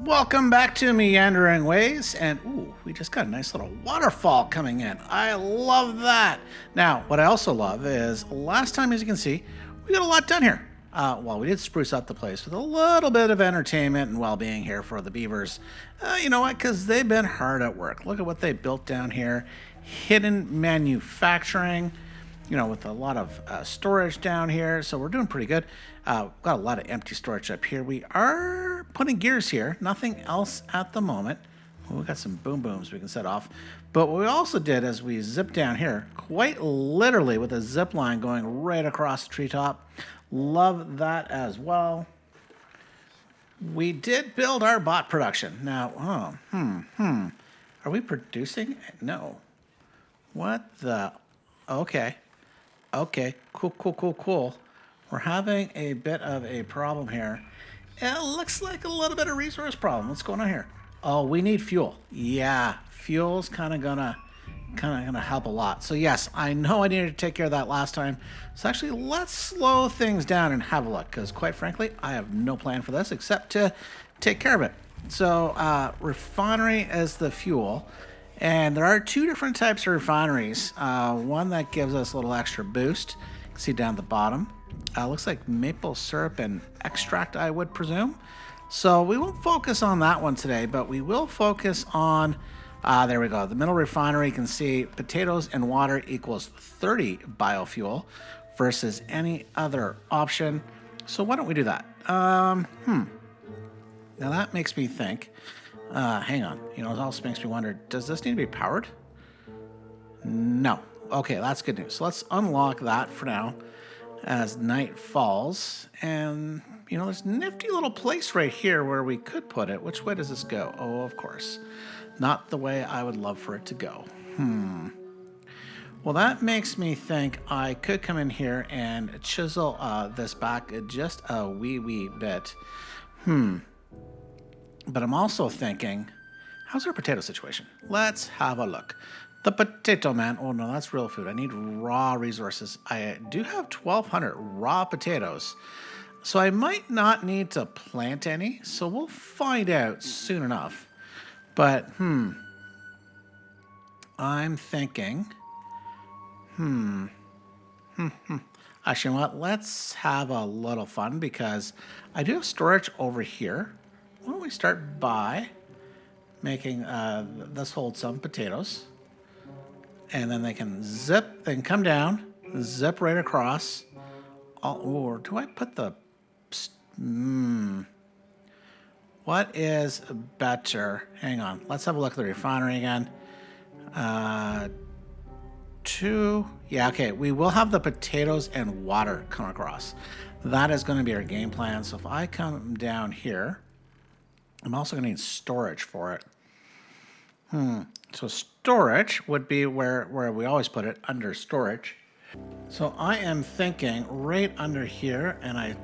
Welcome back to Meandering Ways, and ooh, we just got a nice little waterfall coming in. I love that. Now, what I also love is last time, as you can see, we got a lot done here. Well, we did spruce up the place with a little bit of entertainment and well-being here for the beavers. You know what? Because they've been hard at work. Look at what they built down here. Hidden manufacturing, with a lot of storage down here. So we're doing pretty good. Got a lot of empty storage up here. We are putting gears here. Nothing else at the moment. We got some boom booms we can set off. But what we also did is we zipped down here, quite literally with a zip line going right across the treetop. Love that as well. We did build our bot production. Now, are we producing? No. What the? Okay, cool. We're having a bit of a problem here. It looks like a little bit of resource problem. What's going on here? Oh, we need fuel. Yeah, fuel's kind of gonna help a lot. So yes, I know I needed to take care of that last time. So actually, let's slow things down and have a look, because quite frankly, I have no plan for this except to take care of it. So refinery is the fuel. And there are two different types of refineries. One that gives us a little extra boost. You can see down at the bottom. Looks like maple syrup and extract, I would presume. So we won't focus on that one today, but we will focus on, there we go. The middle refinery, you can see potatoes and water equals 30 biofuel versus any other option. So why don't we do that? Now that makes me think. Hang on. It also makes me wonder, does this need to be powered? No. Okay, that's good news. So let's unlock that for now as night falls. And, there's a nifty little place right here where we could put it. Which way does this go? Oh, of course. Not the way I would love for it to go. Well, that makes me think I could come in here and chisel this back just a wee bit. But I'm also thinking, how's our potato situation? Let's have a look. The potato man. Oh, no, that's real food. I need raw resources. I do have 1,200 raw potatoes. So I might not need to plant any. So we'll find out soon enough. But, I'm thinking, Actually, you know what? Let's have a little fun because I do have storage over here. Why don't we start by making this hold some potatoes, and then they can come down, zip right across. Or do I put the? What is better? Hang on. Let's have a look at the refinery again. Yeah, okay. We will have the potatoes and water come across. That is going to be our game plan. So if I come down here, I'm also going to need storage for it. So storage would be where we always put it, under storage. So I am thinking right under here, and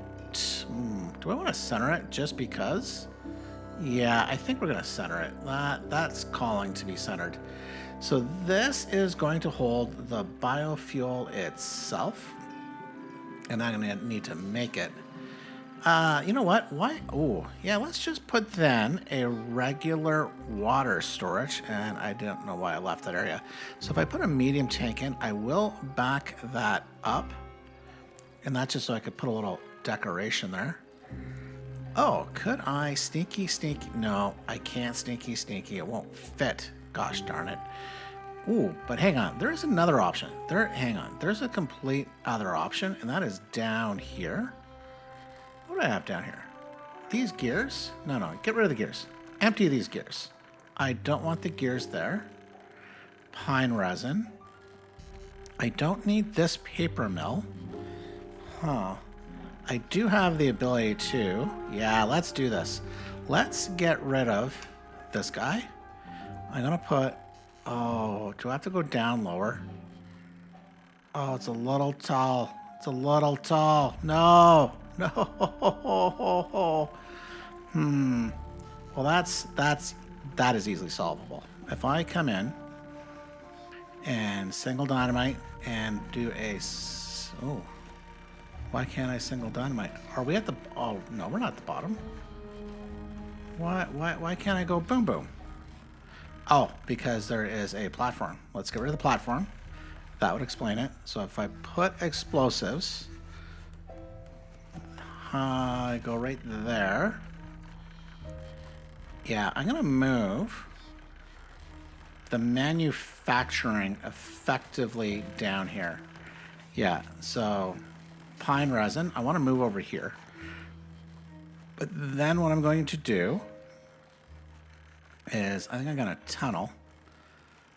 do I want to center it just because? Yeah, I think we're going to center it. That's calling to be centered. So this is going to hold the biofuel itself, and I'm going to need to make it. You know what? Why? Oh, yeah, let's just put then a regular water storage, and I don't know why I left that area. So if I put a medium tank in, I will back that up, and that's just so I could put a little decoration there. Oh, could I sneaky? No, I can't sneaky. It won't fit. Gosh darn it. Ooh, but hang on. There is another option. Hang on. There's a complete other option, and that is down here. What do I have down here? These gears? No, get rid of the gears. Empty these gears. I don't want the gears there. Pine resin. I don't need this paper mill. I do have the ability to... Yeah, let's do this. Let's get rid of this guy. I'm going to put... Oh, do I have to go down lower? Oh, it's a little tall. No. Well, that is easily solvable. If I come in and single dynamite and do why can't I single dynamite? Are we at the... Oh, no, we're not at the bottom. Why can't I go boom boom? Oh, because there is a platform. Let's get rid of the platform. That would explain it. So if I put explosives, I go right there. Yeah, I'm going to move the manufacturing effectively down here. Yeah, so pine resin, I want to move over here. But then what I'm going to do is I think I'm going to tunnel.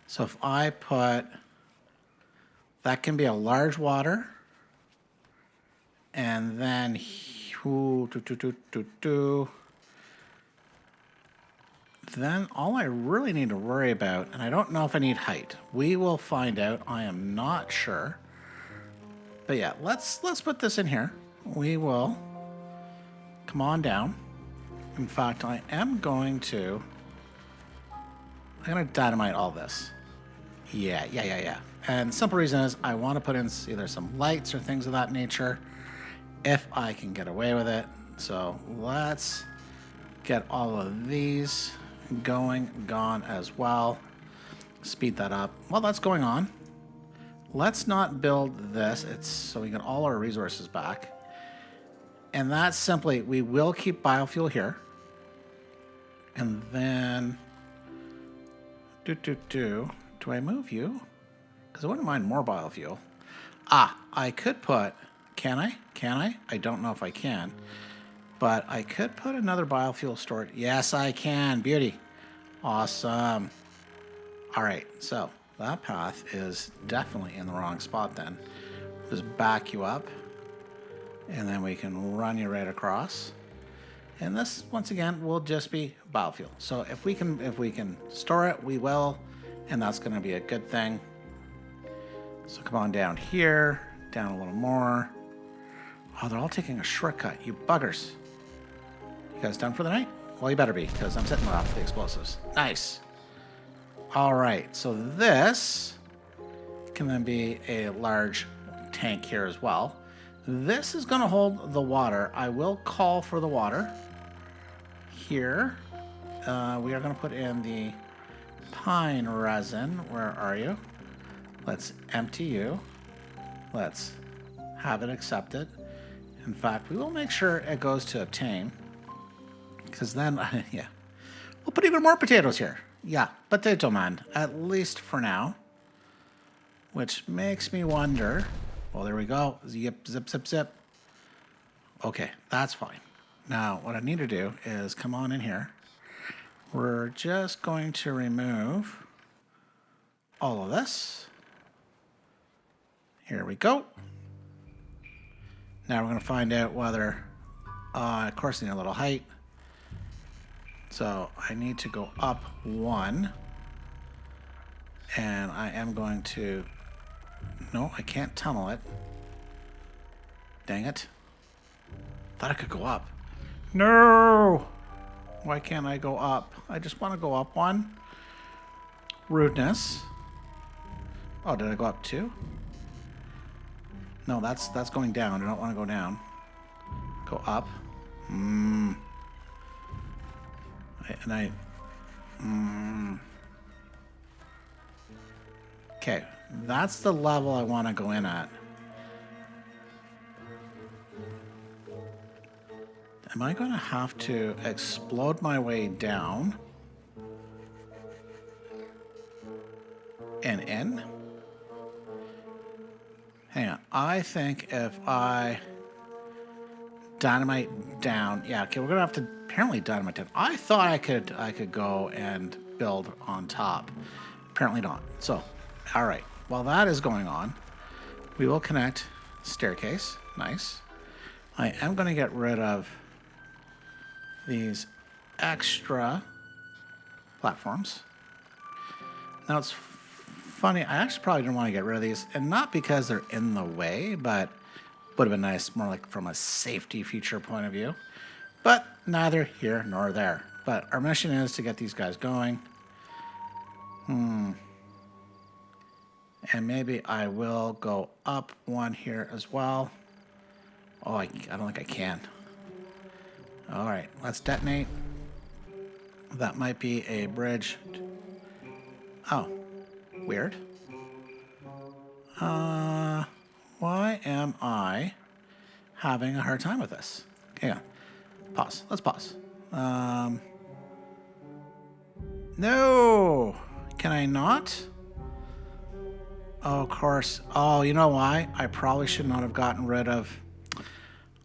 So if I put, that can be a large water, and then then all I really need to worry about, and I don't know if I need height. We will find out. I am not sure. But yeah, let's put this in here. We will come on down. In fact, I'm going to dynamite all this. Yeah. And simple reason is I want to put in either some lights or things of that nature if I can get away with it. So let's get all of these gone as well. Speed that up. While that's going on, let's not build this. It's so we get all our resources back. And that's simply, we will keep biofuel here. And then, do I move you? Because I wouldn't mind more biofuel. I could put, can I? I don't know if I can. But I could put another biofuel storage. Yes, I can. Beauty. Awesome. All right, so that path is definitely in the wrong spot then. Just back you up, and then we can run you right across. And this, once again, will just be biofuel. So if we can store it, we will, and that's going to be a good thing. So come on down here, down a little more. Oh, they're all taking a shortcut, you buggers. You guys done for the night? Well, you better be, because I'm setting off the explosives. Nice. All right, so this can then be a large tank here as well. This is going to hold the water. I will call for the water here. We are going to put in the pine resin. Where are you? Let's empty you. Let's have it accepted. In fact, we will make sure it goes to obtain. Because then, yeah, we'll put even more potatoes here. Yeah, potato man, at least for now. Which makes me wonder. Well, there we go. Zip. Okay, that's fine. Now, what I need to do is come on in here. We're just going to remove all of this. Here we go. Now we're going to find out whether, of course, I need a little height. So I need to go up 1. And I am going to, no, I can't tunnel it. Dang it. Thought I could go up. No! Why can't I go up? I just want to go up 1. Rudeness. Oh, did I go up 2? No, that's going down. I don't want to go down. Go up. Okay, that's the level I want to go in at. Am I going to have to explode my way down and in? Hang on. I think if I dynamite down, yeah, okay, we're gonna have to apparently dynamite down. I thought I could go and build on top. Apparently not. So, all right. While that is going on, we will connect staircase. Nice. I am going to get rid of these extra platforms. Now it's funny, I actually probably didn't want to get rid of these, and not because they're in the way, but would have been nice more like from a safety feature point of view. But neither here nor there. But our mission is to get these guys going. And maybe I will go up 1 here as well. Oh, I don't think I can. All right, let's detonate. That might be a bridge. Oh, weird. Why am I having a hard time with this? Hang on. Pause. Let's pause. No! Can I not? Oh, of course. Oh, you know why? I probably should not have gotten rid of...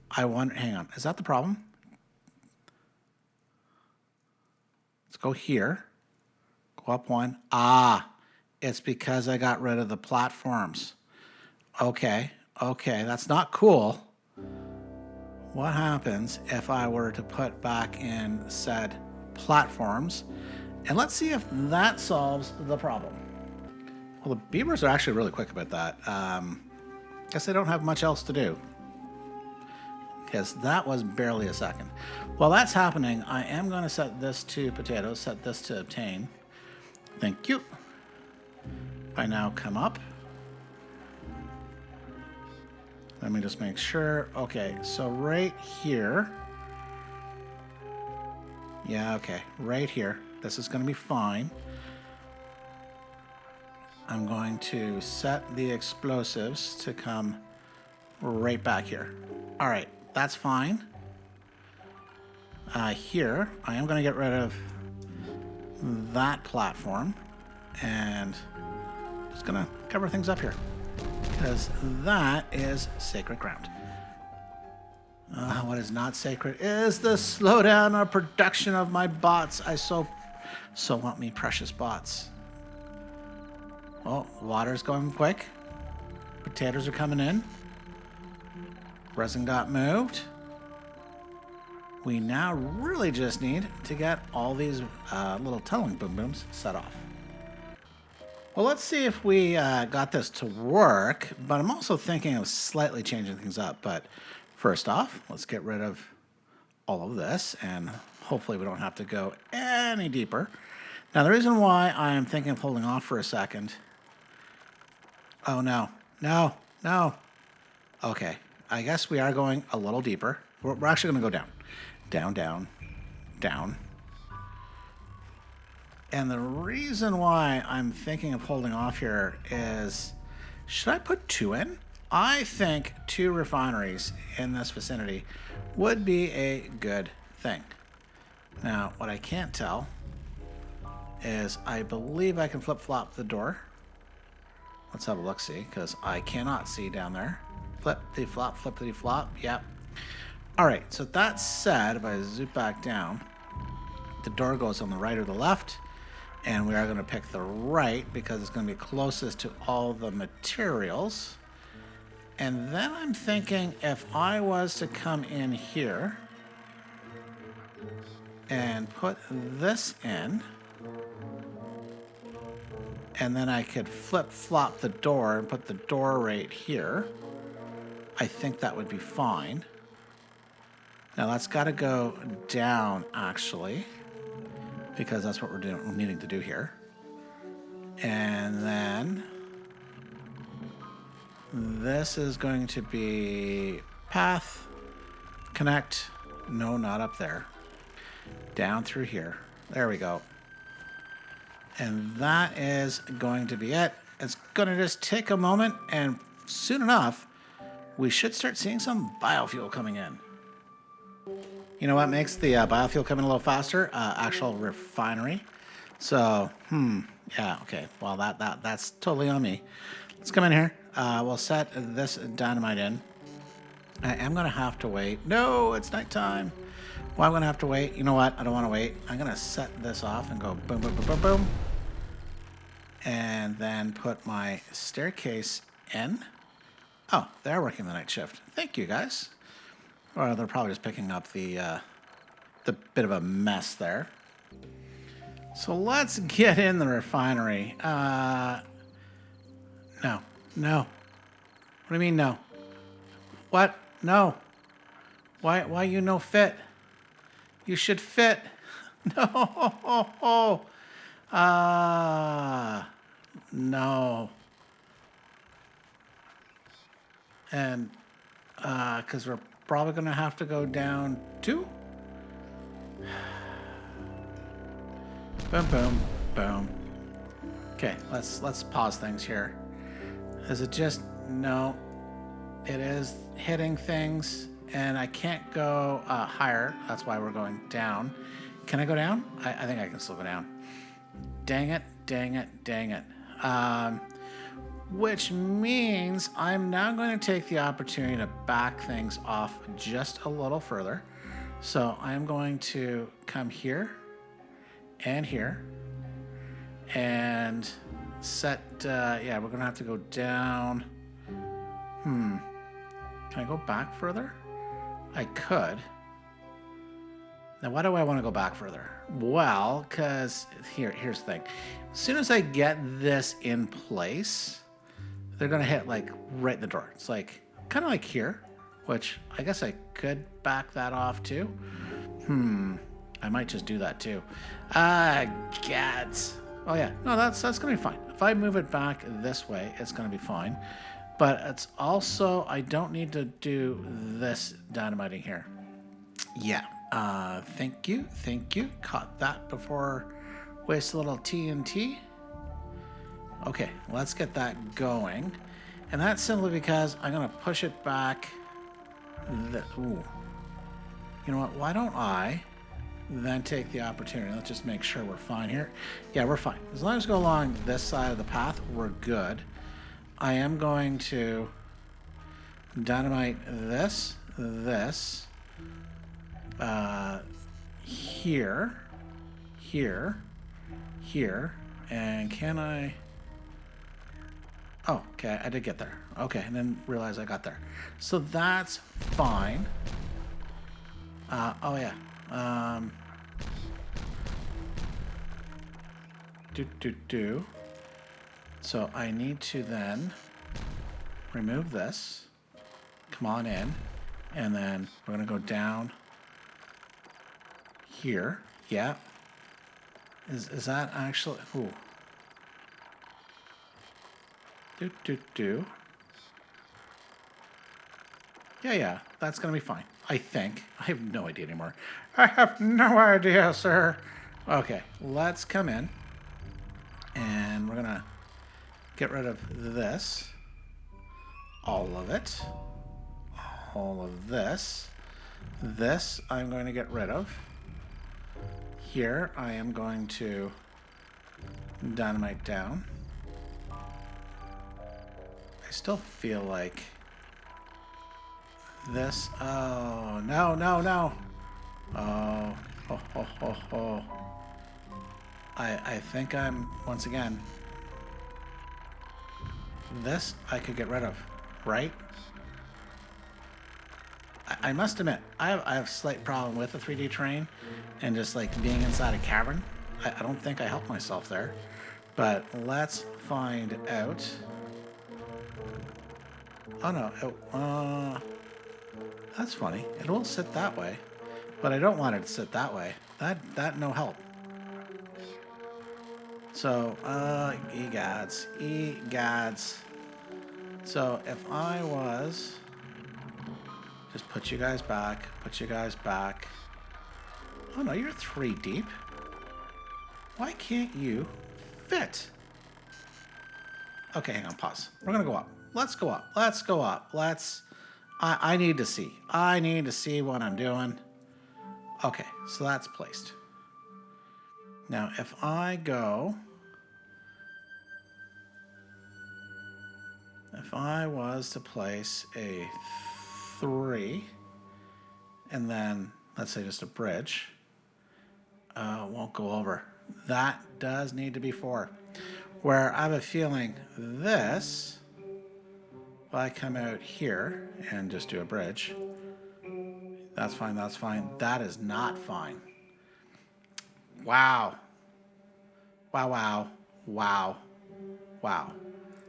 I wonder... Hang on. Is that the problem? Let's go here. Go up one. Ah! It's because I got rid of the platforms. Okay. Okay. That's not cool. What happens if I were to put back in said platforms? And let's see if that solves the problem. Well, the beavers are actually really quick about that. Guess they don't have much else to do. Because that was barely a second. While that's happening, I am going to set this to potatoes, set this to obtain. Thank you. If I now come up. Let me just make sure. Okay, so right here. Yeah, okay, right here. This is going to be fine. I'm going to set the explosives to come right back here. All right, that's fine. Here, I am going to get rid of that platform and just going to cover things up here because that is sacred ground. What is not sacred is the slowdown of production of my bots. I so want me precious bots. Oh, water's going quick. Potatoes are coming in. Resin got moved. We now really just need to get all these little tunneling boom booms set off. Well, let's see if we got this to work, but I'm also thinking of slightly changing things up. But first off, let's get rid of all of this, and hopefully we don't have to go any deeper. Now, the reason why I am thinking of holding off for a second... Oh, no. No. No. Okay. I guess we are going a little deeper. We're actually going to go down. Down, down, down. And the reason why I'm thinking of holding off here is, should I put 2 in? I think 2 refineries in this vicinity would be a good thing. Now, what I can't tell is I believe I can flip-flop the door. Let's have a look-see, because I cannot see down there. Flip-de-flop, flip-de-flop, yep. All right, so that said, if I zoom back down, the door goes on the right or the left, and we are going to pick the right because it's going to be closest to all the materials. And then I'm thinking if I was to come in here and put this in, and then I could flip-flop the door and put the door right here, I think that would be fine. Now that's got to go down, actually, because that's what we're needing to do here. And then this is going to be path, connect, no, not up there, down through here. There we go. And that is going to be it. It's going to just take a moment, and soon enough, we should start seeing some biofuel coming in. You know what makes the biofuel come in a little faster? Actual refinery. So, yeah, okay. Well, that's totally on me. Let's come in here. We'll set this dynamite in. I am going to have to wait. No, it's nighttime. Well, I'm going to have to wait. You know what? I don't want to wait. I'm going to set this off and go boom, boom, boom, boom, boom. And then put my staircase in. Oh, they're working the night shift. Thank you, guys. Or they're probably just picking up the bit of a mess there. So let's get in the refinery. No. What do you mean no? What? No. Why you no fit? You should fit. No. No. And because we're probably going to have to go down 2. Boom, boom, boom. Okay, let's pause things here. Is it just no? It is hitting things, and I can't go higher. That's why we're going down. Can I go down? I think I can still go down. Dang it! Dang it! Dang it! Which means I'm now going to take the opportunity to back things off just a little further. So I'm going to come here and here and set, yeah, we're going to have to go down. Can I go back further? I could. Now, why do I want to go back further? Well, because here's the thing. As soon as I get this in place, they're going to hit like right in the door. It's like kind of like here, which I guess I could back that off too. I might just do that too. Gats. Oh yeah, no, that's going to be fine. If I move it back this way, it's going to be fine. But it's also, I don't need to do this dynamiting here. Yeah. Thank you. Caught that before waste a little TNT. Okay, let's get that going. And that's simply because I'm going to push it back. Ooh. You know what? Why don't I then take the opportunity? Let's just make sure we're fine here. Yeah, we're fine. As long as we go along this side of the path, we're good. I am going to dynamite this, here, and can I? Oh, okay, I did get there. Okay, and then realize I got there. So that's fine. Oh yeah. So I need to then remove this. Come on in. And then we're going to go down here. Yeah. Is that actually... Ooh. Yeah, that's going to be fine. I think. I have no idea anymore. I have no idea, sir. Okay, let's come in. And we're going to get rid of this. All of it. All of this. This I'm going to get rid of. Here I am going to dynamite down. I still feel like this. Oh, no. Oh. I think I'm, once again, this I could get rid of, right? I must admit, I have a slight problem with the 3D terrain and just like being inside a cavern. I don't think I helped myself there. But let's find out. Oh no, that's funny. It will sit that way, but I don't want it to sit that way. That no help. So, egads. So if I was, just put you guys back. Oh no, you're 3 deep. Why can't you fit? Okay, hang on, pause. We're gonna go up. Let's go up. I need to see. I need to see what I'm doing. Okay, so that's placed. Now, if I was to place a 3, and then, let's say just a bridge, won't go over. That does need to be 4. Where I have a feeling this, if I come out here and just do a bridge, that's fine. That is not fine. Wow.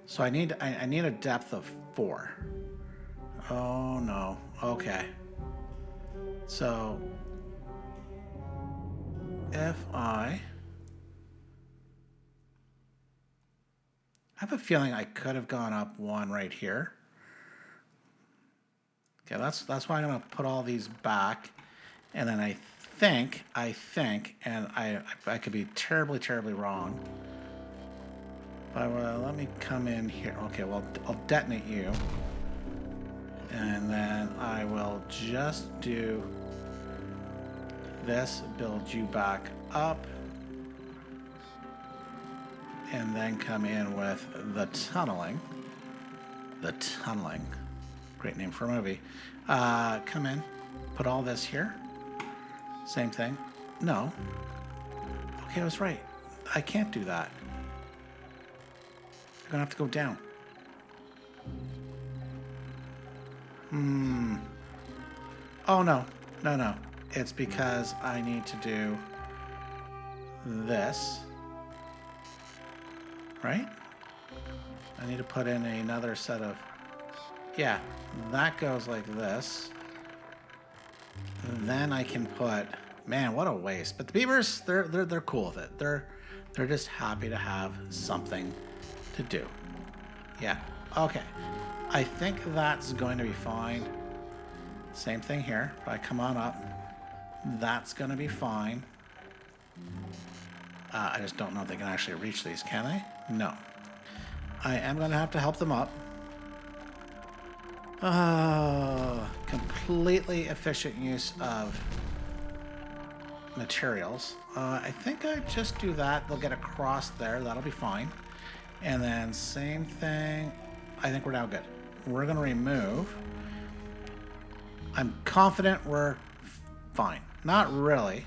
So I need a depth of 4. Oh no. Okay. So if I have a feeling I could have gone up 1 right here. Okay, that's why I'm gonna put all these back, and then I think, and I could be terribly, terribly wrong. But let me come in here. Okay, well, I'll detonate you. And then I will just do this, build you back up. And then come in with the tunneling. The tunneling. Great name for a movie. Come in, put all this here. Same thing. No. Okay, I was right. I can't do that. I'm gonna have to go down. Oh, no. No. It's because I need to do this. Right? I need to put in another set of... Yeah, that goes like this. Then I can put... Man, what a waste. But the beavers, they're cool with it. They're just happy to have something to do. Yeah. Okay. I think that's going to be fine. Same thing here. If I come on up, that's going to be fine. I just don't know if they can actually reach these, can they? No. I am going to have to help them up. Completely efficient use of materials. I think I just do that. They'll get across there. That'll be fine. And then same thing. I think we're now good. We're going to remove. I'm confident we're fine. Not really.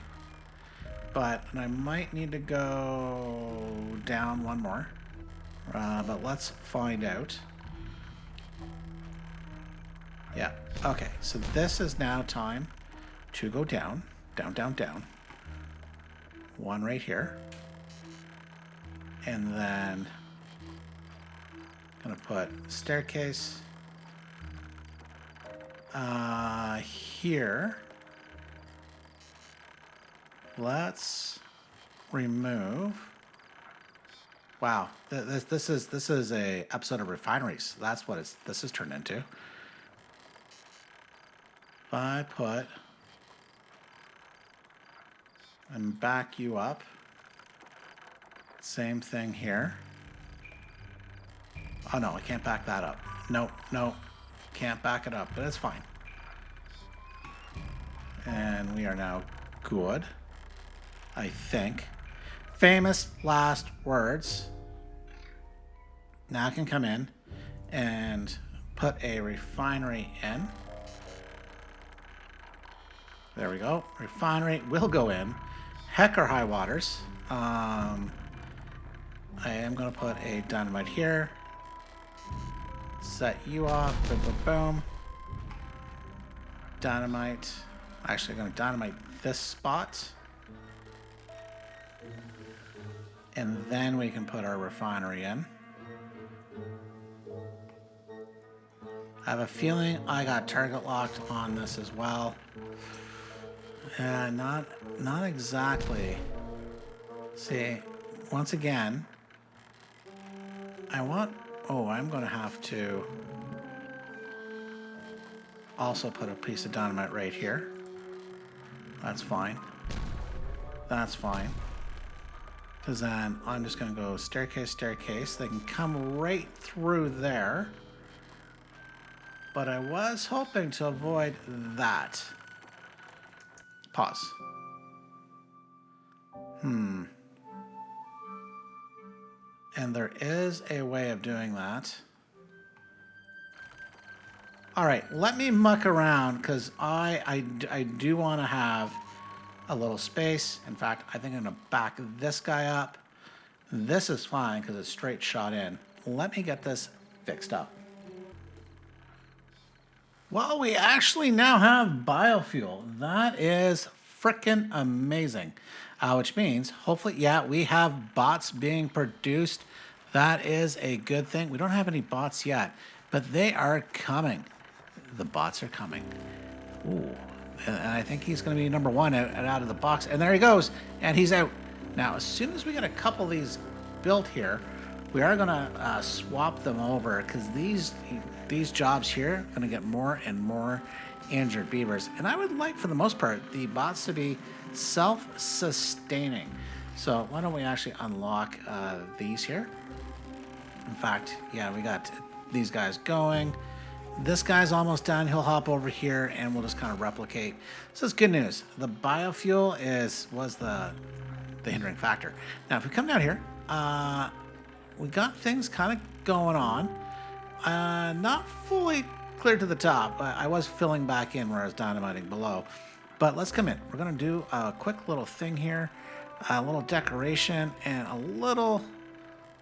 But I might need to go down one more. But let's find out. Yeah. Okay. So this is now time to go down. Down. One right here. And then I'm going to put staircase here. Let's remove. Wow, this is a episode of refineries. That's what this is turned into. If I put and back you up, same thing here. Oh no, I can't back that up. No, can't back it up, but it's fine. And we are now good. I think. Famous last words. Now I can come in and put a refinery in. There we go. Refinery will go in. Heck or high waters. I am going to put a dynamite here. Set you off. Boom, boom, boom. Dynamite. Actually, I'm going to dynamite this spot. And then we can put our refinery in. I have a feeling I got target locked on this as well. Not exactly. See, once again, I'm going to have to also put a piece of dynamite right here. That's fine. Because then I'm just going to go staircase. They can come right through there. But I was hoping to avoid that. Pause. And there is a way of doing that. All right, let me muck around because I do want to have a little space. In fact, I think I'm going to back this guy up. This is fine because it's straight shot in. Let me get this fixed up. Well, we actually now have biofuel. That is frickin' amazing. Which means, hopefully, yeah, we have bots being produced. That is a good thing. We don't have any bots yet, but they are coming. The bots are coming. Ooh. And I think he's going to be number one out of the box. And there he goes. And he's out. Now, as soon as we get a couple of these built here, we are going to swap them over because these jobs here are going to get more and more injured beavers. And I would like, for the most part, the bots to be self-sustaining. So why don't we actually unlock these here? In fact, yeah, we got these guys going. This guy's almost done. He'll hop over here and we'll just kind of replicate. So it's good news. The biofuel was the hindering factor. Now, if we come down here, we got things kind of going on. Not fully clear to the top. I was filling back in where I was dynamiting below. But let's come in. We're going to do a quick little thing here. A little decoration and a little...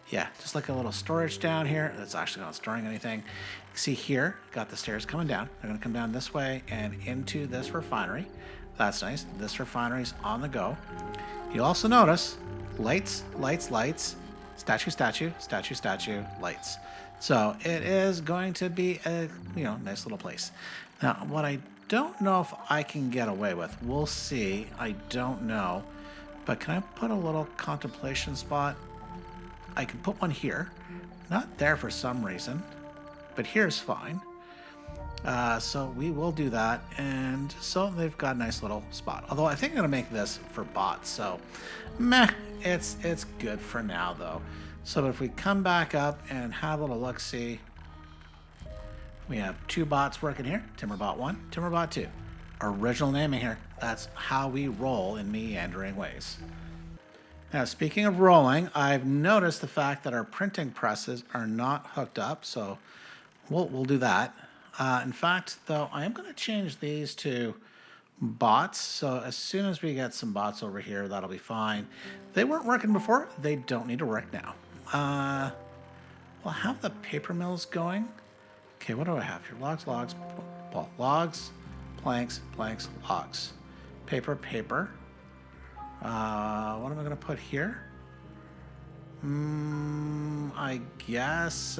yeah, just like a little storage down here. That's actually not storing anything. You can see here, got the stairs coming down. They're going to come down this way and into this refinery. That's nice. This refinery's on the go. You also notice lights, lights, lights, statue, statue, statue, statue, lights. So it is going to be a nice little place. Now, what I don't know if I can get away with, we'll see. I don't know. But can I put a little contemplation spot? I can put one here. Not there for some reason, but here's fine. So we will do that. And so they've got a nice little spot. Although I think I'm going to make this for bots. So meh, it's good for now though. So if we come back up and have a little look-see, we have 2 bots working here. Timberbot 1, Timberbot 2. Original naming here. That's how we roll in meandering ways. Now, speaking of rolling, I've noticed the fact that our printing presses are not hooked up, so we'll do that. In fact, though, I am going to change these to bots, so as soon as we get some bots over here, that'll be fine. They weren't working before. They don't need to work now. We'll have the paper mills going. Okay, what do I have here? Logs, logs, well, logs, planks, planks, logs. Paper, paper. What am I going to put here? I guess,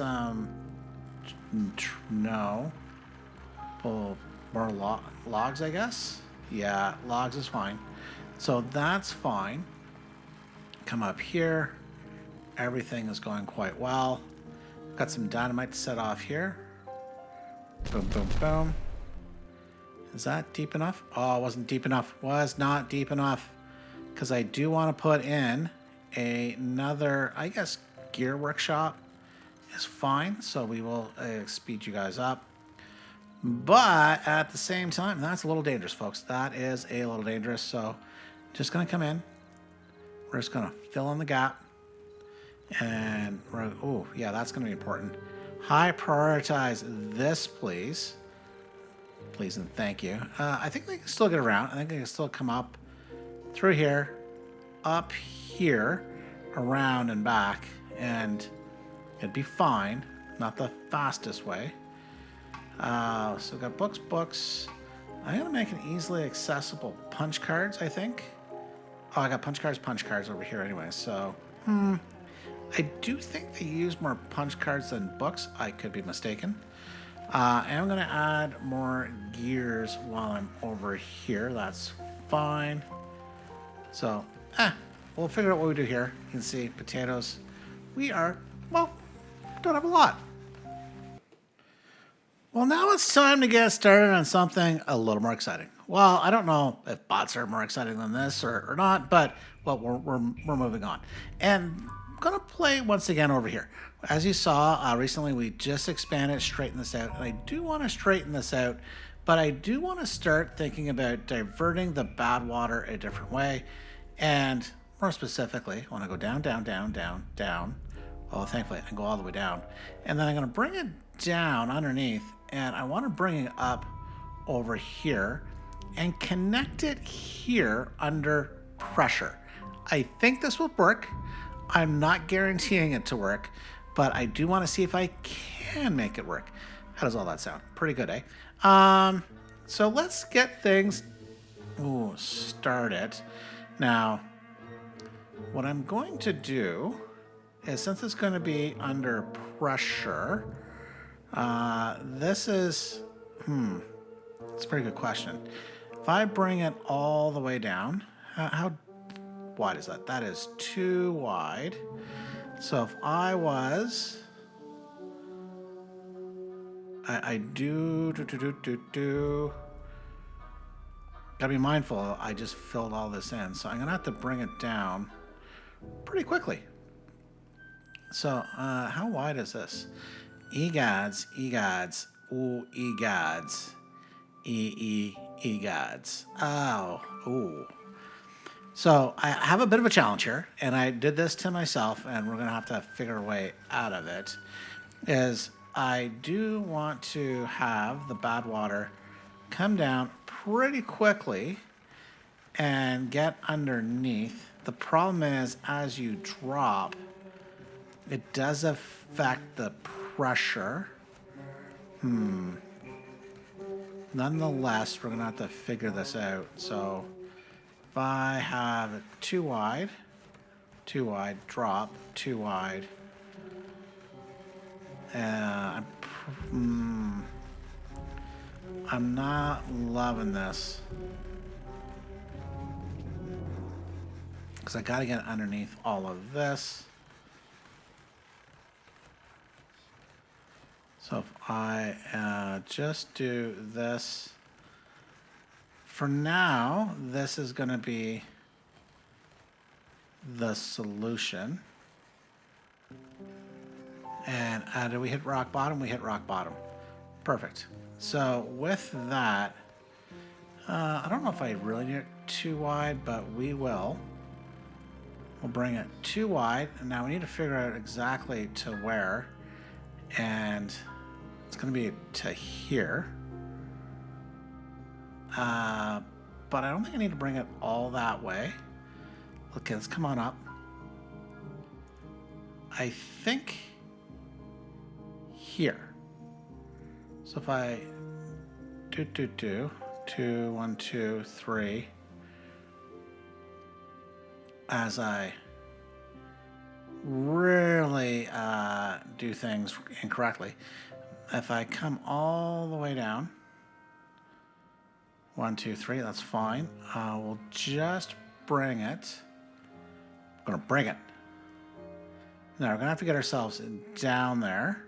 no. Pull more logs, I guess? Yeah, logs is fine. So that's fine. Come up here. Everything is going quite well. Got some dynamite to set off here. Boom, boom, boom. Is that deep enough? Oh, it wasn't deep enough. Was not deep enough. Because I do want to put in another, I guess, gear workshop is fine. So we will speed you guys up. But at the same time, that's a little dangerous, folks. That is a little dangerous. So just going to come in. We're just going to fill in the gap. And, oh, yeah, that's going to be important. High prioritize this, please. Please and thank you. I think they can still get around. I think they can still come up through here, up here, around and back, and it'd be fine. Not the fastest way. So we've got books, books. I'm going to make an easily accessible punch cards, I think. Oh, I got punch cards over here anyway. So, I do think they use more punch cards than books. I could be mistaken. And I'm going to add more gears while I'm over here. That's fine. So, we'll figure out what we do here. You can see potatoes. We are, well, don't have a lot. Well, now it's time to get started on something a little more exciting. Well, I don't know if bots are more exciting than this or not, but, well, we're moving on. And I'm going to play once again over here. As you saw, recently we just expanded, straightened this out, and I do want to straighten this out, but I do want to start thinking about diverting the bad water a different way. And more specifically, I want to go down, down, down, down, down. Oh, thankfully, I can go all the way down. And then I'm going to bring it down underneath, and I want to bring it up over here and connect it here under pressure. I think this will work. I'm not guaranteeing it to work, but I do want to see if I can make it work. How does all that sound? Pretty good, eh? So let's get things started. Now, what I'm going to do is, since it's going to be under pressure, this is, it's a pretty good question. If I bring it all the way down, how wide is that? That is too wide. So if I was, I do, Gotta be mindful, I just filled all this in. So I'm gonna have to bring it down pretty quickly. So, how wide is this? Egods, egods, ooh, egods, egods. Oh, ooh. So I have a bit of a challenge here, and I did this to myself, and we're gonna have to figure a way out of it. Is I do want to have the bad water come down pretty quickly and get underneath. The problem is, as you drop, it does affect the pressure. Nonetheless, we're gonna have to figure this out. So if I have it too wide, drop, too wide. I'm not loving this. Because I got to get underneath all of this. So if I just do this, for now, this is going to be the solution. And did we hit rock bottom? We hit rock bottom. Perfect. So with that, I don't know if I really need it too wide, but we will. We'll bring it too wide, and now we need to figure out exactly to where, and it's going to be to here. But I don't think I need to bring it all that way. Okay, let's come on up. I think here. So if I do 2, 1, 2, 3, as I really do things incorrectly, if I come all the way down, 1, 2, 3, that's fine. We'll just bring it. I'm gonna bring it. Now we're gonna have to get ourselves down there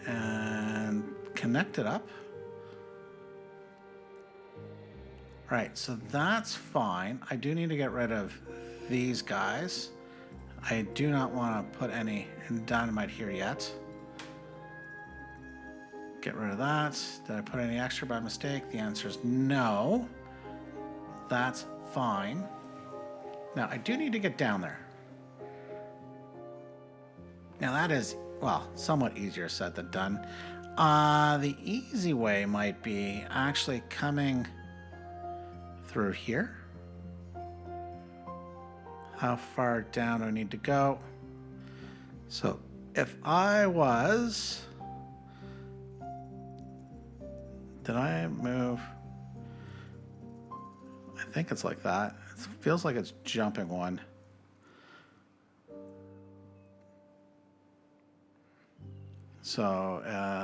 and connect it up. Right, so that's fine. I do need to get rid of these guys. I do not want to put any dynamite here yet. Get rid of that. Did I put any extra by mistake? The answer is no. That's fine. Now, I do need to get down there. Now, that is, well, somewhat easier said than done. The easy way might be actually coming through here. How far down do I need to go? So if I was, did I move? I think it's like that. It feels like it's jumping one. So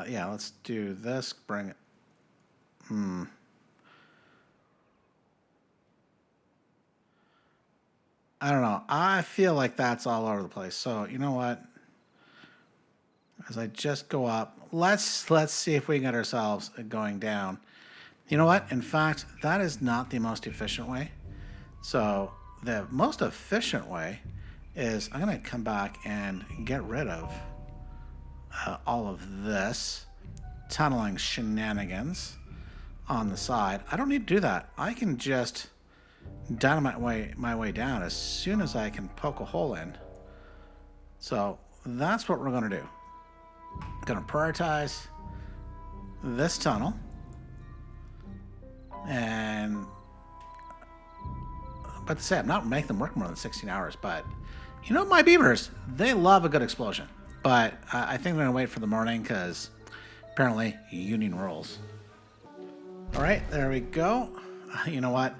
yeah, let's do this. Bring it. I don't know. I feel like that's all over the place. So you know what? As I just go up, let's see if we can get ourselves going down. You know what? In fact, that is not the most efficient way. So the most efficient way is I'm going to come back and get rid of all of this tunneling shenanigans on the side. I don't need to do that. I can just dynamite my way down as soon as I can poke a hole in. So that's what we're going to do. Going to prioritize this tunnel, and but to say I'm not making them work more than 16 hours, but you know, my beavers, they love a good explosion. But I think they're going to wait for the morning because apparently union rules. All right, there we go. You know what?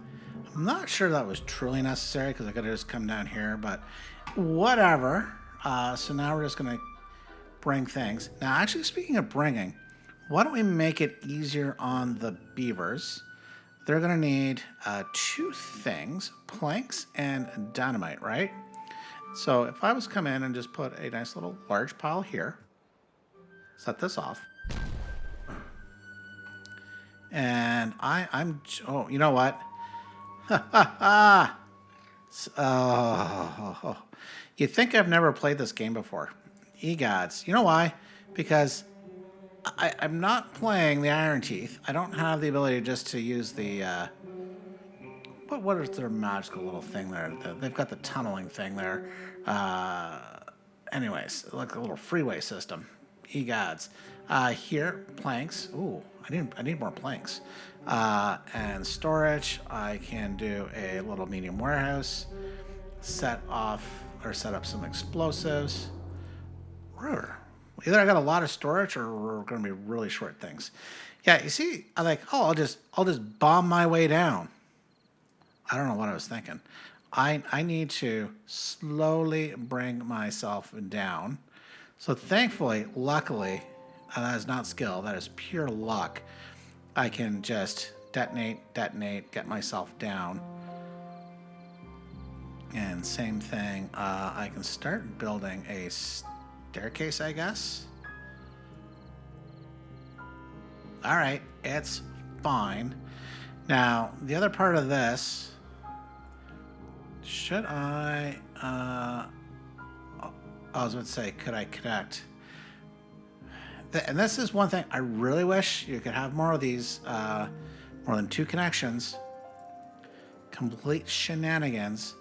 I'm not sure that was truly necessary because I could have just come down here, but whatever. So now we're just going to bring things. Now, actually, speaking of bringing, why don't we make it easier on the beavers? They're going to need 2 things, planks and dynamite, right? So if I was to come in and just put a nice little large pile here, set this off. And oh, you know what? Ha ha ha! Oh, you think I've never played this game before? Egods. You know why? Because I'm not playing the Iron Teeth. I don't have the ability just to use the what is their magical little thing there? They've got the tunneling thing there. Anyways, like a little freeway system. Egods. Here, planks. Ooh, I need more planks. And storage. I can do a little medium warehouse. Set up some explosives. Either I got a lot of storage or we're going to be really short things. Yeah, you see, I'll just bomb my way down. I don't know what I was thinking. I need to slowly bring myself down. So thankfully, luckily, that is not skill. That is pure luck. I can just detonate, get myself down. And same thing, I can start building a staircase, I guess. All right, it's fine. Now, the other part of this, should I, I was going to say, could I connect? And this is one thing I really wish you could have more of these, more than 2 connections. Complete shenanigans.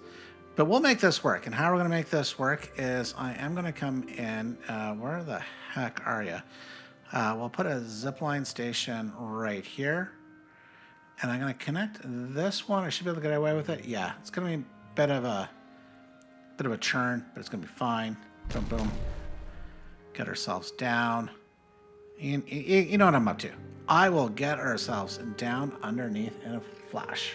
But we'll make this work. And how we're going to make this work is I am going to come in. Where the heck are you? We'll put a zipline station right here. And I'm going to connect this one. I should be able to get away with it. Yeah, it's going to be a bit of a churn, but it's going to be fine. Boom, boom. Get ourselves down. You know what I'm up to. I will get ourselves down underneath in a flash.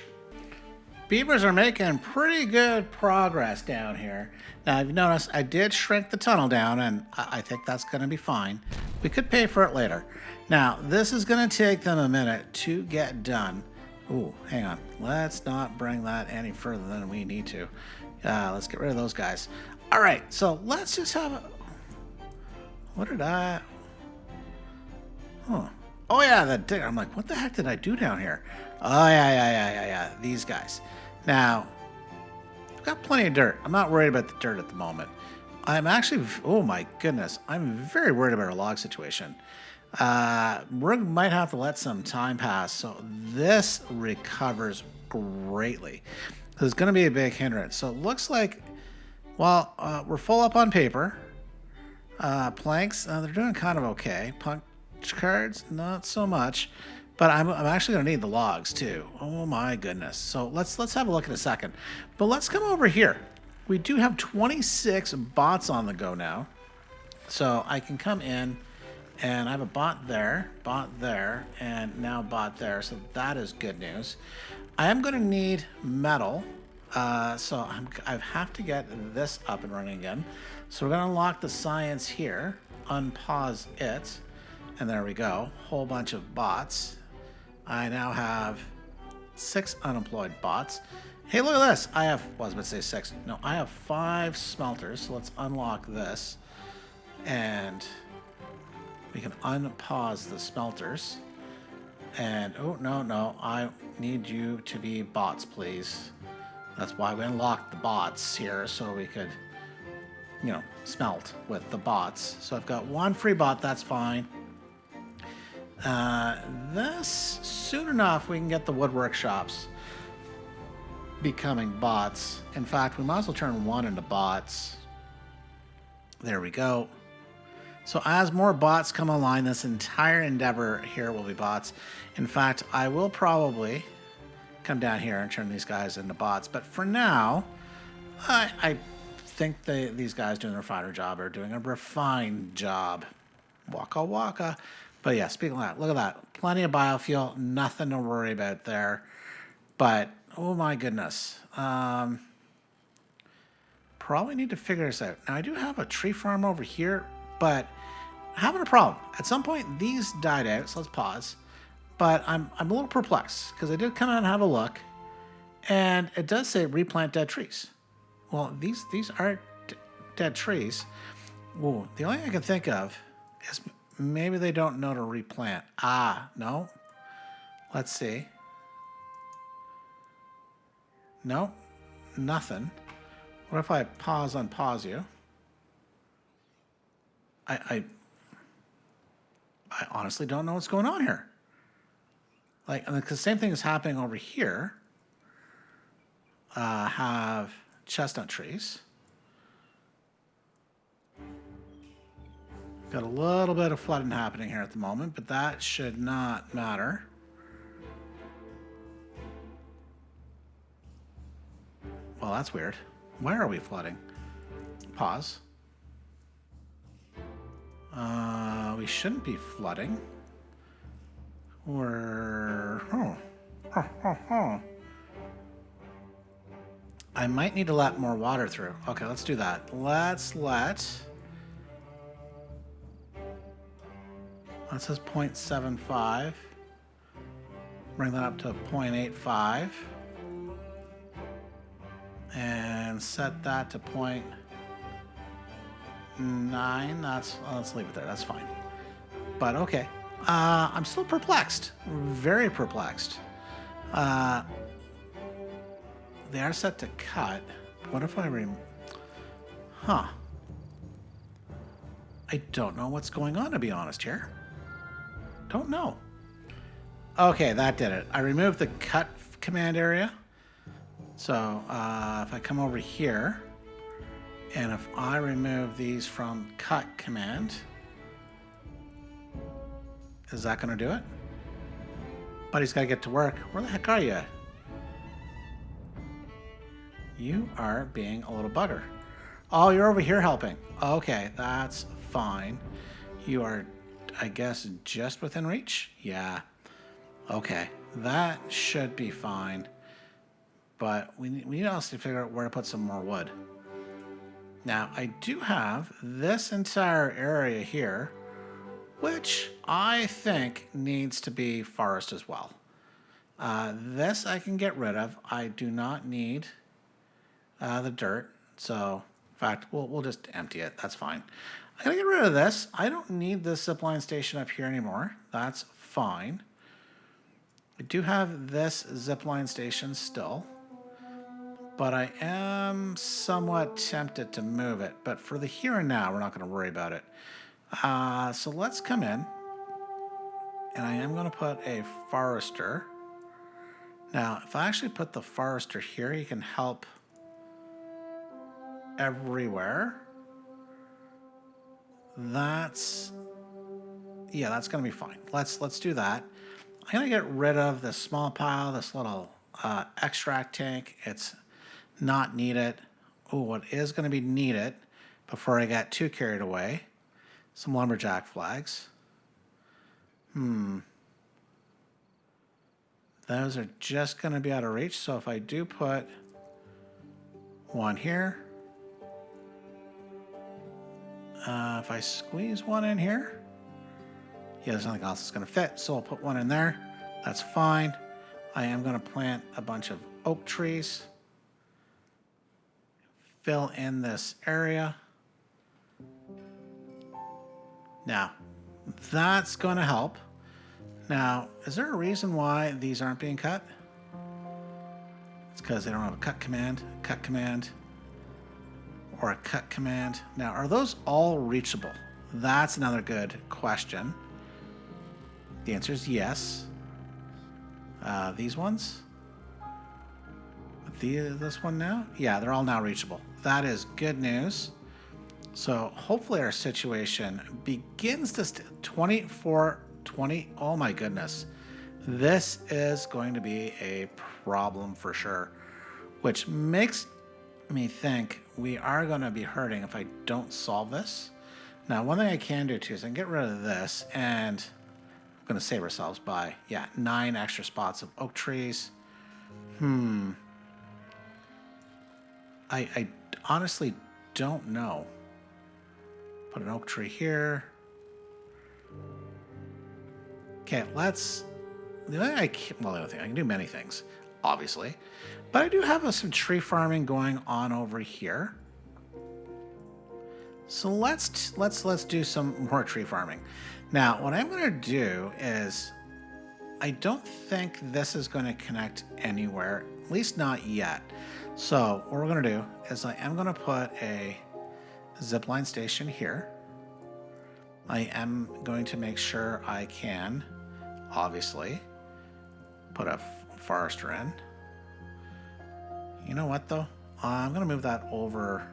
Beavers are making pretty good progress down here. Now, you've noticed I did shrink the tunnel down, and I think that's going to be fine. We could pay for it later. Now, this is going to take them a minute to get done. Ooh, hang on. Let's not bring that any further than we need to. Let's get rid of those guys. All right, so let's just have a... What did I... Huh. Oh, yeah, the digger. I'm like, what the heck did I do down here? Oh, yeah. These guys. Now, I've got plenty of dirt. I'm not worried about the dirt at the moment. I'm actually, oh my goodness, I'm very worried about our log situation. We might have to let some time pass so this recovers greatly. There's going to be a big hindrance. So it looks like, well, we're full up on paper. Planks, they're doing kind of okay. Punch cards, not so much. But I'm actually going to need the logs, too. Oh, my goodness. So let's have a look in a second. But let's come over here. We do have 26 bots on the go now. So I can come in, and I have a bot there, and now bot there. So that is good news. I am going to need metal. So I have to get this up and running again. So we're going to unlock the science here. Unpause it. And there we go. Whole bunch of bots. I now have 6 unemployed bots. Hey, look at this. I was about to say 6. No, I have 5 smelters. So let's unlock this. And we can unpause the smelters. And, oh, no. I need you to be bots, please. That's why we unlocked the bots here. So we could, smelt with the bots. So I've got 1 free bot. That's fine. This, soon enough, we can get the wood workshops becoming bots. In fact, we might as well turn 1 into bots. There we go. So as more bots come online, this entire endeavor here will be bots. In fact, I will probably come down here and turn these guys into bots. But for now, I think these guys doing the refiner job are doing a refined job. Waka waka. But yeah, speaking of that, look at that. Plenty of biofuel, nothing to worry about there. But, oh my goodness. Probably need to figure this out. Now, I do have a tree farm over here, but having a problem. At some point, these died out, so let's pause. But I'm a little perplexed, because I did come out and have a look, and it does say replant dead trees. Well, these are dead trees. Ooh, the only thing I can think of is maybe they don't know to replant. No. Let's see. Nope, nothing. What if I unpause you? I honestly don't know what's going on here. Like, the same thing is happening over here. Have chestnut trees. Got a little bit of flooding happening here at the moment, but that should not matter. Well, that's weird. Why are we flooding? Pause. We shouldn't be flooding. We're... I might need to let more water through. Okay, let's do that. That says 0.75. Bring that up to 0.85. And set that to 0.9. Let's leave it there. That's fine. But okay. I'm still perplexed. Very perplexed. They are set to cut. What if I Huh. I don't know what's going on, to be honest here. Don't know. Okay, that did it. I removed the cut command area. So if I come over here, and if I remove these from cut command, is that going to do it? Buddy's got to get to work. Where the heck are you? You are being a little bugger. Oh, you're over here helping. Okay, that's fine. You are, I guess, just within reach? Yeah. Okay, that should be fine. But we need also to figure out where to put some more wood. Now, I do have this entire area here, which I think needs to be forest as well. This I can get rid of. I do not need the dirt. So, in fact, we'll just empty it. That's fine. I gotta get rid of this. I don't need this zipline station up here anymore. That's fine. I do have this zipline station still, but I am somewhat tempted to move it. But for the here and now, we're not going to worry about it. So let's come in, and I am going to put a forester. Now, if I actually put the forester here, he can help everywhere. That's going to be fine. Let's do that. I'm going to get rid of this small pile, this little extract tank. It's not needed. Oh, what is going to be needed before I get too carried away? Some lumberjack flags. Those are just going to be out of reach. So if I do put one here, if I squeeze one in here, yeah, there's nothing else that's going to fit. So I'll put one in there. That's fine. I am going to plant a bunch of oak trees. Fill in this area. Now, that's going to help. Now, is there a reason why these aren't being cut? It's because they don't have a cut command, or a cut command. Now, are those all reachable? That's another good question. The answer is yes. These ones? This one now? Yeah, they're all now reachable. That is good news. So hopefully our situation begins to 24-20. Oh my goodness. This is going to be a problem for sure, which makes me think we are going to be hurting if I don't solve this. Now, one thing I can do too is I can get rid of this, and I'm going to save ourselves by, 9 extra spots of oak trees. I honestly don't know. Put an oak tree here. Okay, the other thing, I can do many things, obviously. But I do have some tree farming going on over here. So let's do some more tree farming. Now, what I'm going to do is I don't think this is going to connect anywhere, at least not yet. So what we're going to do is I am going to put a zipline station here. I am going to make sure I can, obviously, put a forester in. You know what, though? I'm going to move that over.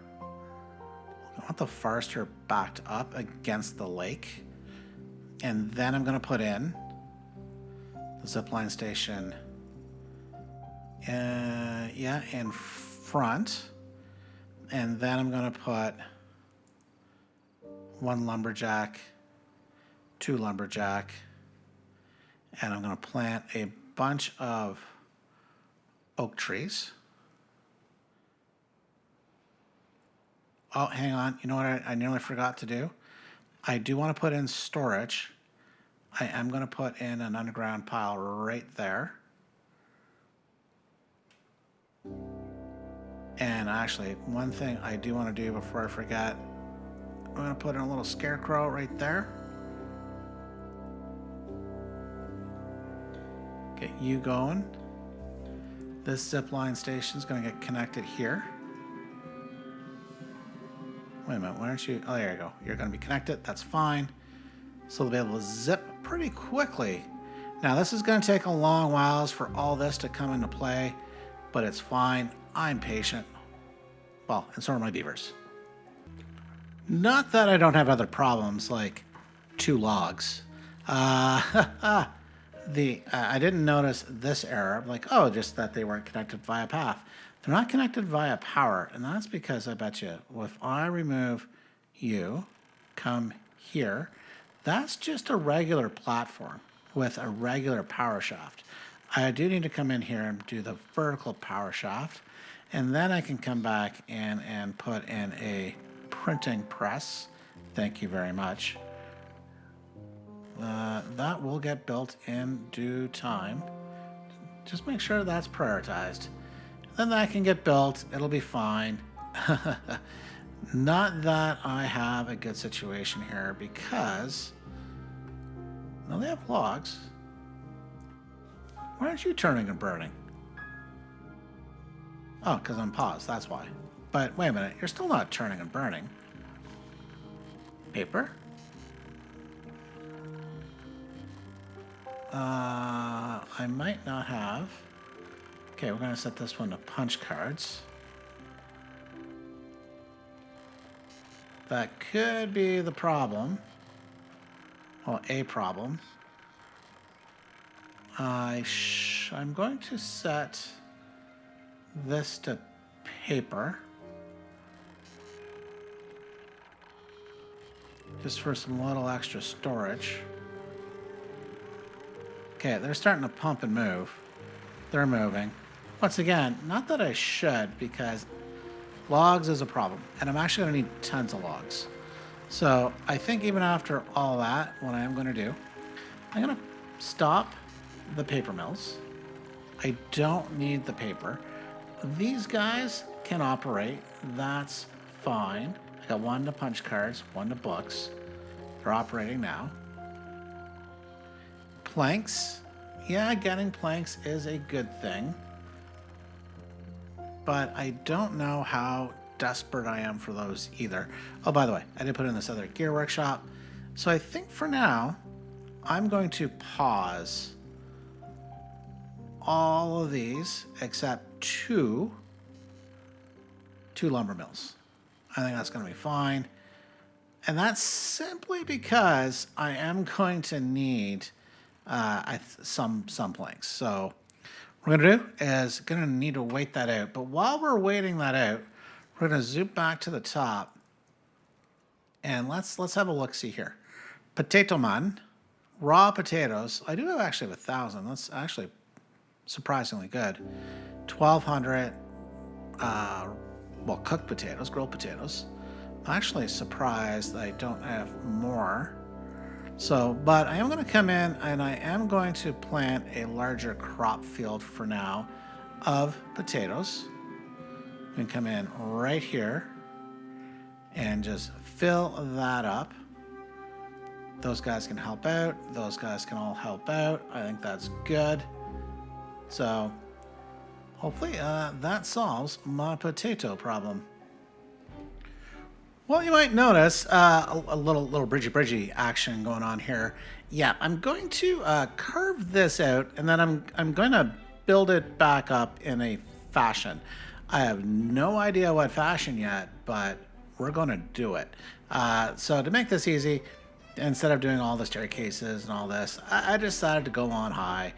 I want the forester backed up against the lake. And then I'm going to put in the zipline station, in front. And then I'm going to put 1 lumberjack, 2 lumberjack, and I'm going to plant a bunch of oak trees. Oh, hang on. You know what I nearly forgot to do? I do want to put in storage. I am going to put in an underground pile right there. And actually, one thing I do want to do before I forget, I'm going to put in a little scarecrow right there. Get you going. This zipline station is going to get connected here. Wait a minute, why aren't you? Oh, there you go. You're going to be connected. That's fine. So they'll be able to zip pretty quickly. Now, this is going to take a long while for all this to come into play, but it's fine. I'm patient. Well, and so are my beavers. Not that I don't have other problems, like 2 logs. I didn't notice this error. I'm like, oh, just that they weren't connected via path. They're not connected via power, and that's because I bet you, if I remove you, come here, that's just a regular platform with a regular power shaft. I do need to come in here and do the vertical power shaft, and then I can come back in and put in a printing press. Thank you very much. That will get built in due time. Just make sure that's prioritized. Then that can get built. It'll be fine. Not that I have a good situation here because... Well, they have logs. Why aren't you turning and burning? Oh, because I'm paused. That's why. But wait a minute. You're still not turning and burning. Paper? I might not have. Okay, we're going to set this one to punch cards. That could be the problem. Well, a problem. I'm going to set this to paper. Just for some little extra storage. Okay, they're starting to pump and move. They're moving. Once again, not that I should, because logs is a problem. And I'm actually going to need tons of logs. So I think even after all that, what I am going to do, I'm going to stop the paper mills. I don't need the paper. These guys can operate. That's fine. I got 1 to punch cards, 1 to books. They're operating now. Planks. Yeah, getting planks is a good thing. But I don't know how desperate I am for those either. Oh, by the way, I did put in this other gear workshop. So I think for now, I'm going to pause all of these except two lumber mills. I think that's going to be fine. And that's simply because I am going to need some planks. So what we're going to do is going to need to wait that out. But while we're waiting that out, we're going to zoom back to the top. And let's have a look-see here. Potato man, raw potatoes. I do actually have 1,000. That's actually surprisingly good. 1,200 cooked potatoes, grilled potatoes. I'm actually surprised that I don't have more. So, but I am going to come in and I am going to plant a larger crop field for now of potatoes. We can come in right here and just fill that up. those guys can help out. Those guys can all help out. I think that's good. So hopefully that solves my potato problem. Well, you might notice a little bridgy action going on here. Yeah, I'm going to carve this out, and then I'm going to build it back up in a fashion. I have no idea what fashion yet, but we're going to do it. So to make this easy, instead of doing all the staircases and all this, I decided to go on high,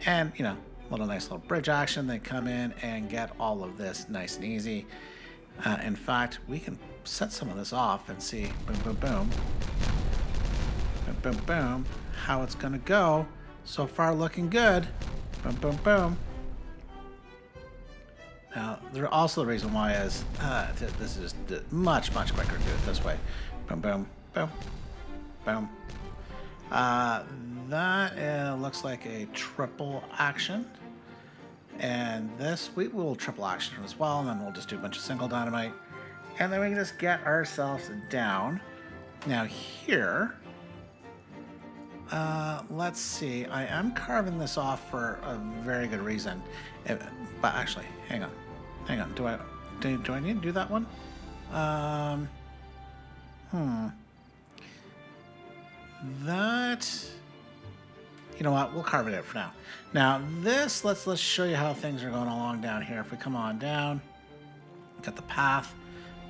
and nice little bridge action. They come in and get all of this nice and easy. In fact, we can set some of this off and see, boom, boom, boom, boom, boom, boom, how it's gonna go. So far, looking good. Boom, boom, boom. Now, also the reason why is this is much quicker to do it this way. Boom, boom, boom, boom. That looks like a triple action. And this, we will triple action as well, and then we'll just do a bunch of single dynamite. And then we can just get ourselves down. Now here, let's see. I am carving this off for a very good reason. But actually, hang on. Do I need to do that one? That... You know what? We'll carve it out for now. Now this, let's show you how things are going along down here. If we come on down, got the path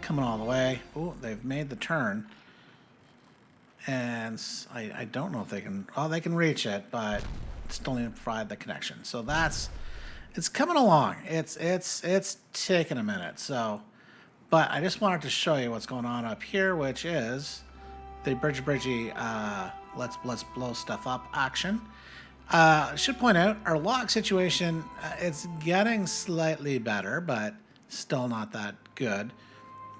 coming all the way. Oh, they've made the turn, and I don't know if they can. Oh, they can reach it, but still need to provide the connection. So it's coming along. It's taking a minute. So, but I just wanted to show you what's going on up here, which is the bridgy. Let's blow stuff up action. Should point out our log situation, it's getting slightly better, but still not that good.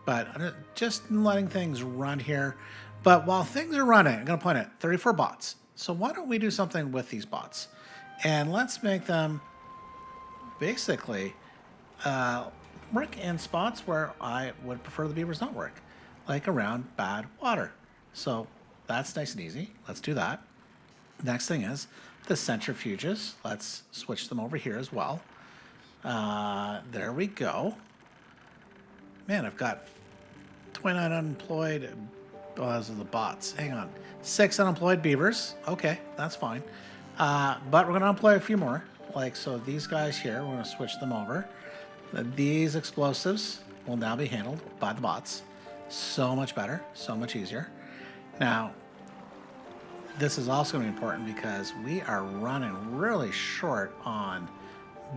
But just letting things run here. But while things are running, I'm going to point out 34 bots. So why don't we do something with these bots? And let's make them basically work in spots where I would prefer the beavers not work, like around bad water. So that's nice and easy. Let's do that. Next thing is the centrifuges. Let's switch them over here as well. There we go. Man, I've got 29 unemployed. Oh, those are the bots. Hang on. 6 unemployed beavers. Okay, that's fine. But we're going to employ a few more. So these guys here, we're going to switch them over. These explosives will now be handled by the bots. So much better. So much easier. Now, this is also going to be important because we are running really short on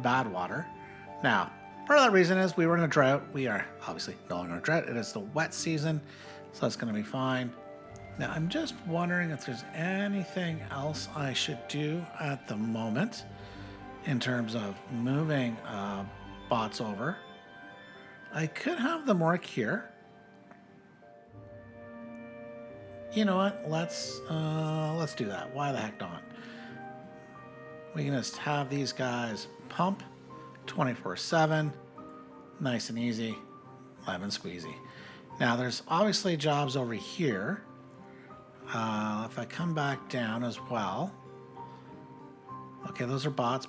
bad water. Now, part of that reason is we were in a drought. We are obviously no longer in a drought. It is the wet season, so that's going to be fine. Now, I'm just wondering if there's anything else I should do at the moment in terms of moving bots over. I could have them work here. You know what? Let's do that. Why the heck not? We can just have these guys pump 24/7, nice and easy, lemon squeezy. Now there's obviously jobs over here. If I come back down as well. Okay, those are bots.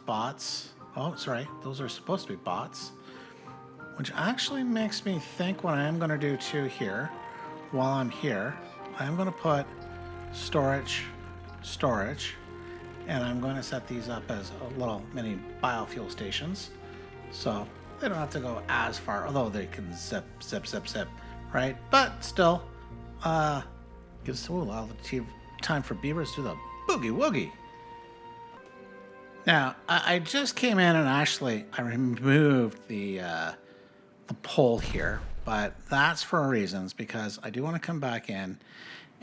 Oh, sorry, those are supposed to be bots, which actually makes me think what I am going to do too here, while I'm here. I'm going to put storage, and I'm going to set these up as little mini biofuel stations. So they don't have to go as far, although they can zip, right? But still, gives a lot of time for beavers to do the boogie woogie. Now, I just came in and actually I removed the pole here, but that's for reasons because I do want to come back in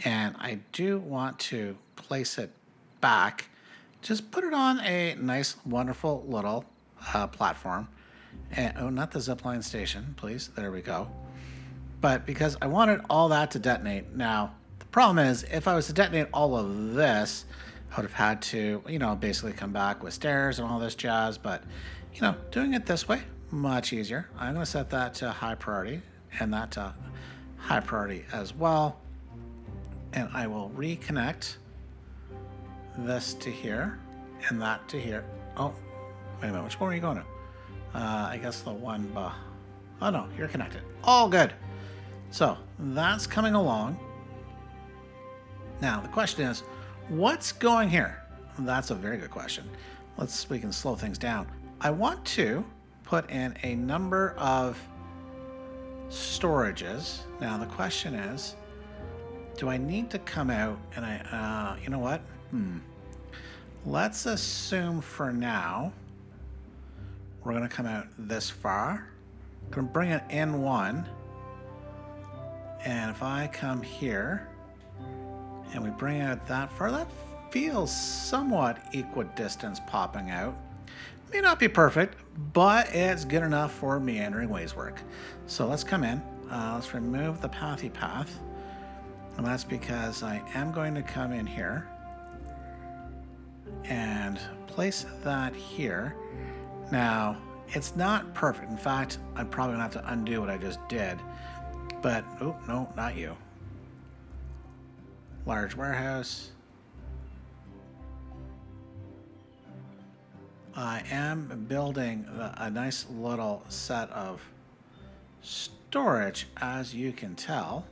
and I do want to place it back. Just put it on a nice, wonderful little platform. And, oh, not the zipline station, please. There we go. But because I wanted all that to detonate. Now, the problem is if I was to detonate all of this, I would have had to, basically come back with stairs and all this jazz. But, doing it this way, much easier. I'm going to set that to high priority and that to high priority as well. And I will reconnect this to here and that to here. Oh, wait a minute. Which one are you going to? I guess the one. Oh no, you're connected. All good. So that's coming along. Now the question is, what's going here? That's a very good question. We can slow things down. I want to put in a number of storages. Now the question is, do I need to come out and you know what? Let's assume for now we're going to come out this far. I'm going to bring it in one. And if I come here and we bring out that far, that feels somewhat equidistant popping out. May not be perfect, but it's good enough for meandering ways work. So let's come in. Let's remove the pathy path. And that's because I am going to come in here and place that here. Now, it's not perfect. In fact, I'm probably going to have to undo what I just did. But, oh, no, not you. Large warehouse. I am building a nice little set of storage, as you can tell.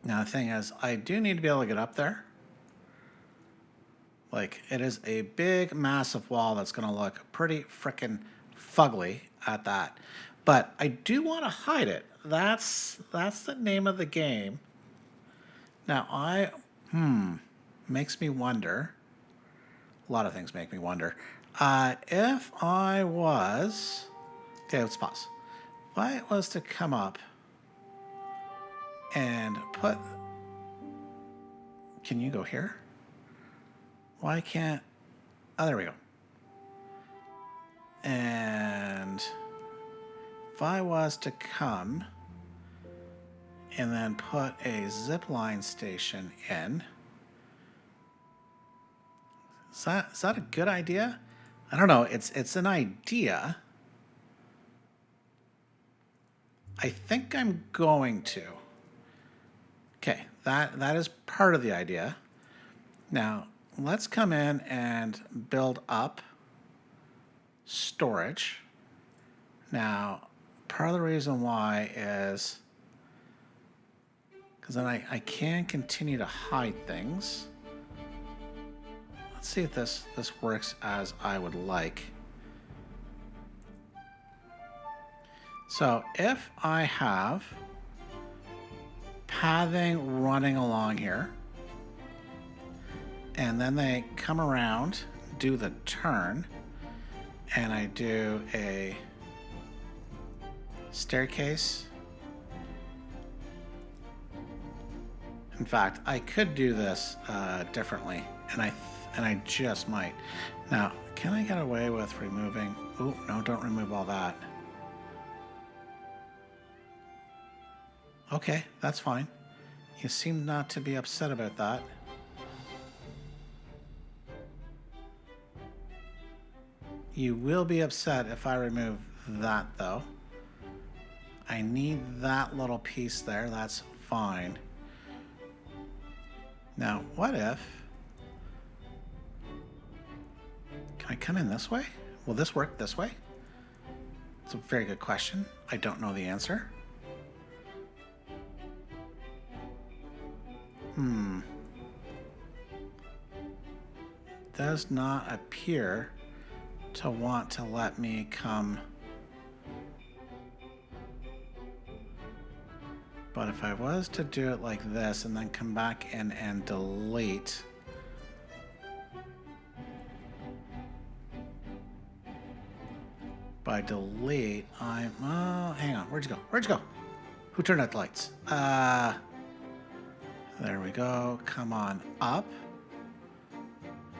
Now, the thing is, I do need to be able to get up there. Like, it is a big, massive wall that's going to look pretty frickin' fugly at that. But I do want to hide it. That's the name of the game. Now, makes me wonder. A lot of things make me wonder. If I was... Okay, let's pause. If I was to come up and put... Can you go here? Why can't... Oh, there we go. And if I was to come and then put a zipline station in... Is that a good idea? I don't know. It's an idea. I think I'm going to. Okay, that is part of the idea. Now, let's come in and build up storage. Now, part of the reason why is because then I can continue to hide things. Let's see if this works as I would like. So if I have pathing running along here, and then they come around, do the turn, and I do a staircase. In fact, I could do this differently, and I just might. Now, can I get away with removing... Oh, no, don't remove all that. Okay, that's fine. You seem not to be upset about that. You will be upset if I remove that, though. I need that little piece there. That's fine. Now, what if... Can I come in this way? Will this work this way? It's a very good question. I don't know the answer. Does not appear to want to let me come. But if I was to do it like this and then come back in and delete, by delete, I'm, hang on, where'd you go? Where'd you go? Who turned out the lights? There we go, come on up.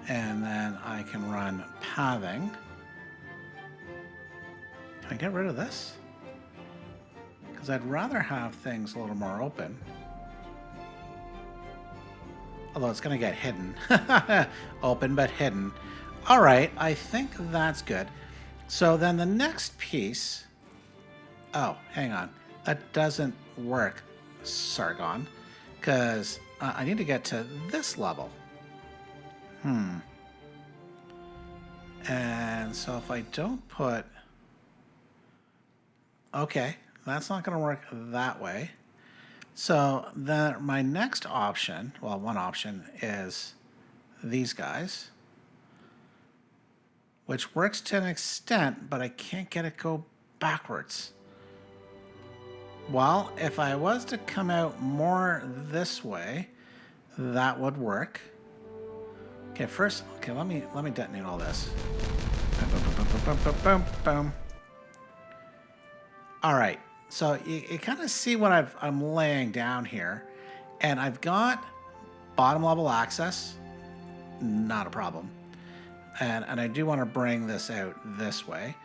And then I can run pathing. Can I get rid of this? Because I'd rather have things a little more open. Although it's going to get hidden. Open but hidden. All right, I think that's good. So then the next piece... Oh, hang on. That doesn't work. Sargon, because I need to get to this level. And so if I don't put... Okay, that's not going to work that way. So then my next option, well, one option is these guys, which works to an extent, but I can't get it go backwards. Well, if I was to come out more this way, that would work. Okay, first, okay, let me detonate all this. Boom, boom, boom, boom, boom, boom, boom, boom. All right, so you kind of see what I'm laying down here, and I've got bottom level access, not a problem, and I do want to bring this out this way,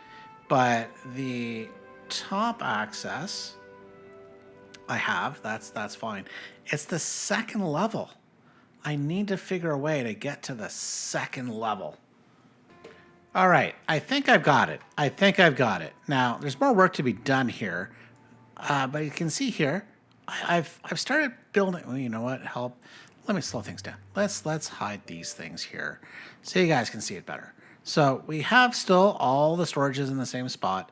but the top access I have, that's fine. It's the second level. I need to figure a way to get to the second level. All right, I think I've got it. Now, there's more work to be done here, but you can see here, I've started building. Well, you know what? Help. Let me slow things down. Let's hide these things here, so you guys can see it better. So we have still all the storages in the same spot,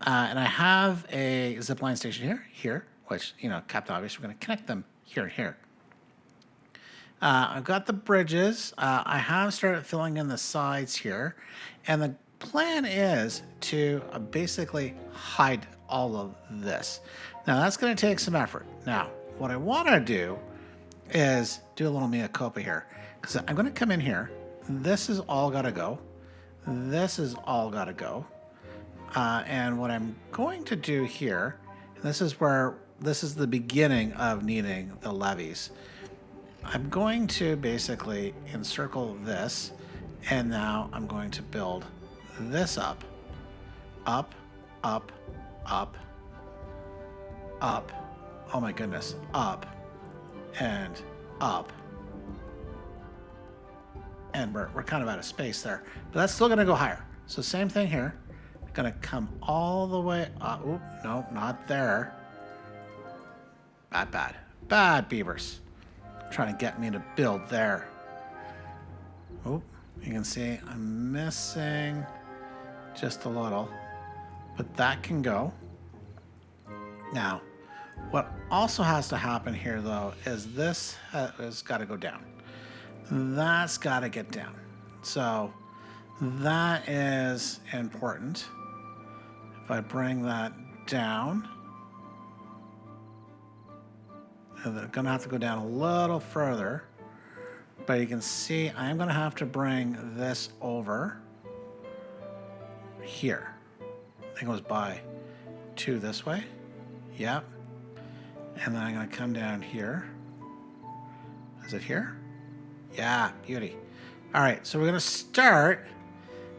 and I have a zipline station here, which Captain Obvious. We're going to connect them here and here. I've got the bridges. I have started filling in the sides here. And the plan is to basically hide all of this. Now, that's going to take some effort. Now, what I want to do is do a little mea culpa here. Because I'm going to come in here. This is all got to go. This is all got to go. And what I'm going to do here, and this is the beginning of needing the levees. I'm going to basically encircle this, and now I'm going to build this up, up, up, up, up, oh my goodness, up, and up. And we're kind of out of space there, but that's still going to go higher. So same thing here, going to come all the way up. Oop, no, not there. Bad beavers. Trying to get me to build there. Oh, you can see I'm missing just a little, but that can go. Now, what also has to happen here, though, is this has got to go down. That's got to get down. So that is important. If I bring that down, they're going to have to go down a little further, but you can see I'm going to have to bring this over here. It goes by 2 this way. Yep. And then I'm going to come down here. Is it here? Yeah, beauty. All right, so we're going to start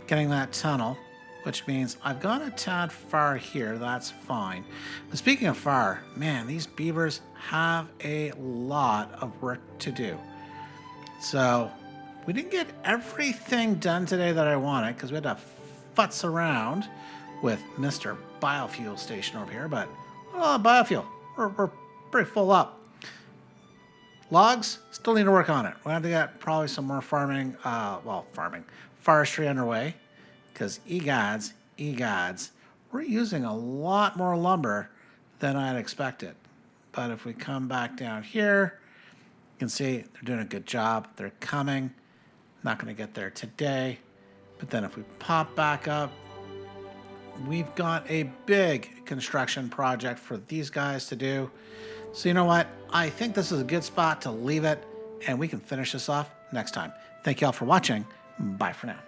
getting that tunnel, which means I've gone a tad far here. That's fine. But speaking of far, man, these beavers have a lot of work to do. So we didn't get everything done today that I wanted because we had to futz around with Mr. Biofuel Station over here. But biofuel, we're pretty full up. Logs, still need to work on it. We'll have to get probably some more forestry underway. Because egods, we're using a lot more lumber than I'd expected. But if we come back down here, you can see they're doing a good job. They're coming. Not going to get there today. But then if we pop back up, we've got a big construction project for these guys to do. So you know what? I think this is a good spot to leave it, and we can finish this off next time. Thank you all for watching. Bye for now.